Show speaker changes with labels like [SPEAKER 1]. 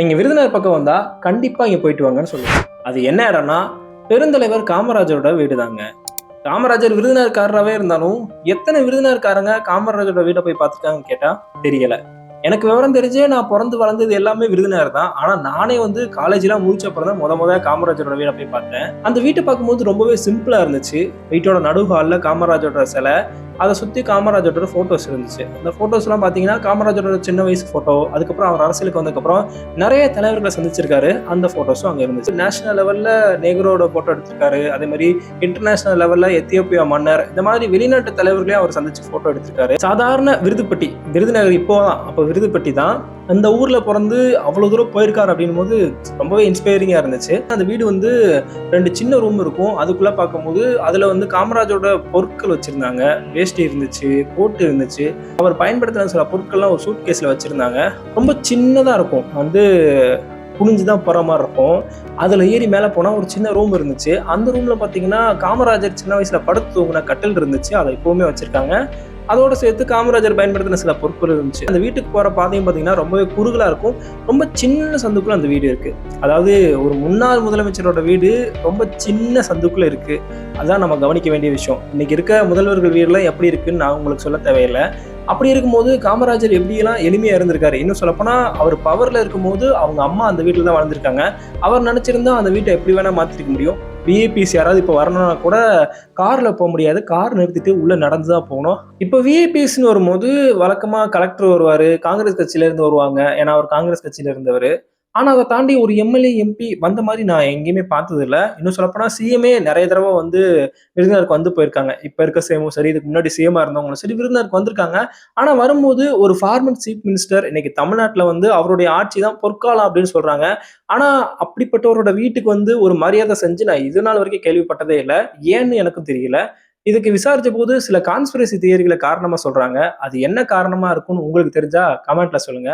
[SPEAKER 1] நீங்க விருதுநகர் பக்கம் வந்தா கண்டிப்பா இங்க போயிட்டு வாங்கன்னு சொல்லுவேன். அது என்ன இடம்னா பெருந்தலைவர் காமராஜரோட வீடு தாங்க. காமராஜர் விருதுநகர்காரராகவே இருந்தாலும் எத்தனை விருதுநகர்காரங்க காமராஜரோட வீட்டை போய் பார்த்துருக்காங்கன்னு கேட்டா தெரியல. எனக்கு விவரம் தெரிஞ்சே நான் பிறந்து வளர்ந்தது எல்லாமே விருதுநகர் தான். ஆனா நானே வந்து காலேஜ்லாம் முடிச்ச அப்புறம் தான் முத காமராஜரோட வீடை போய் பார்த்தேன். அந்த வீட்டை பார்க்கும்போது ரொம்பவே சிம்பிளா இருந்துச்சு. வீட்டோட நடுஹால்ல காமராஜரோட சிலை, அதை சுற்றி காமராஜரோட ஃபோட்டோஸ் இருந்துச்சு. அந்த ஃபோட்டோஸ்லாம் பார்த்தீங்கன்னா காமராஜரோட சின்ன வயசு ஃபோட்டோ, அதுக்கப்புறம் அவர் அரசியலுக்கு வந்ததுக்கப்புறம் நிறைய தலைவர்களை சந்திச்சிருக்காரு. அந்த ஃபோட்டோஸும் அங்கே இருந்துச்சு. நேஷனல் லெவலில் நேகரோட ஃபோட்டோ எடுத்திருக்காரு. அதே மாதிரி இன்டர்நேஷனல் லெவலில் எத்தியோப்பியா மன்னர், இந்த மாதிரி வெளிநாட்டு தலைவர்களையும் அவர் சந்திச்சு ஃபோட்டோ எடுத்திருக்காரு. சாதாரண விருதுப்பட்டி, விருதுநகர் இப்போதான், அப்போ விருதுப்பட்டி தான். அந்த ஊர்ல பிறந்து அவ்வளவு தூரம் போயிருக்காரு அப்படின்னும் போது ரொம்பவே இன்ஸ்பைரிங்கா இருந்துச்சு. அந்த வீடு வந்து 2 சின்ன ரூம் இருக்கும். அதுக்குள்ள பார்க்கும்போது அதுல வந்து காமராஜரோட பொருட்கள் வச்சிருந்தாங்க. வேஷ்டி இருந்துச்சு, கோட்டு இருந்துச்சு. அவர் பயன்படுத்தின சில பொருட்கள்லாம் ஒரு சூட் கேஸ்ல வச்சிருந்தாங்க. ரொம்ப சின்னதா இருக்கும், வந்து குனிஞ்சுதான் போற மாதிரி இருக்கும். அதுல ஏறி மேல போனா ஒரு சின்ன ரூம் இருந்துச்சு. அந்த ரூம்ல பாத்தீங்கன்னா காமராஜர் சின்ன வயசுல படுத்து தூங்கின கட்டில் இருந்துச்சு. அதை இப்பவுமே வச்சிருக்காங்க. அதோட சேர்த்து காமராஜர் பயன்படுத்தின சில பொருட்கள் இருந்துச்சு. அந்த வீட்டுக்கு போற பாதையும் பார்த்தீங்கன்னா ரொம்பவே குறுகலா இருக்கும். ரொம்ப சின்ன சந்துக்குள்ள அந்த வீடு இருக்கு. அதாவது ஒரு முன்னாள் முதலமைச்சரோட வீடு ரொம்ப சின்ன சந்துக்குள்ள இருக்கு. அதான் நம்ம கவனிக்க வேண்டிய விஷயம். இன்னைக்கு இருக்க முதல்வர்கள் வீடுலாம் எப்படி இருக்குன்னு நான் உங்களுக்கு சொல்ல தேவையில்லை. அப்படி இருக்கும்போது காமராஜர் எப்படியெல்லாம் எளிமையா இருந்திருக்காரு. இன்னும் சொல்லப்போனா அவர் பவர்ல இருக்கும்போது அவங்க அம்மா அந்த வீட்டில் தான் வாழ்ந்திருக்காங்க. அவர் நினைச்சிருந்தா அந்த வீட்டை எப்படி வேணா மாத்திருக்க முடியும். விஐபிஸ் யாராவது இப்போ வரணும்னா கூட கார்ல போக முடியாது. கார் நிறுத்திட்டு உள்ள நடந்துதான் போகணும். இப்போ விஐபிஸ்ன்னு வரும்போது வழக்கமா கலெக்டர் வருவாரு, காங்கிரஸ் கட்சியில இருந்து வருவாங்க. ஏன்னா அவர் காங்கிரஸ் கட்சியில இருந்தவர். ஆனா அதை தாண்டி ஒரு எம்எல்ஏ எம்பி வந்த மாதிரி நான் எங்கேயுமே பார்த்தது இல்லை. இன்னும் சொல்லப்போனா சிஎம்ஏ நிறைய தடவை வந்து விருதுநகருக்கு வந்து போயிருக்காங்க. இப்ப இருக்க சிஎமும் சரி, இதுக்கு முன்னாடி சிஎம்மா இருந்தவங்களும் சரி விருதுநகருக்கு வந்திருக்காங்க. ஆனா வரும்போது ஒரு ஃபார்மர் சீஃப் மினிஸ்டர், இன்னைக்கு தமிழ்நாட்டுல வந்து அவருடைய ஆட்சி தான் பொற்காலம் அப்படின்னு சொல்றாங்க. ஆனா அப்படிப்பட்டவரோட வீட்டுக்கு வந்து ஒரு மரியாதை செஞ்சு நான் இது நாள் வரைக்கும் கேள்விப்பட்டதே இல்லை. ஏன்னு எனக்கும் தெரியல. இதுக்கு விசாரிச்ச போது சில கான்ஸ்பிரசி தியரிகளை காரணமா சொல்றாங்க. அது என்ன காரணமா இருக்கும்னு உங்களுக்கு தெரிஞ்சா கமெண்ட்ல சொல்லுங்க.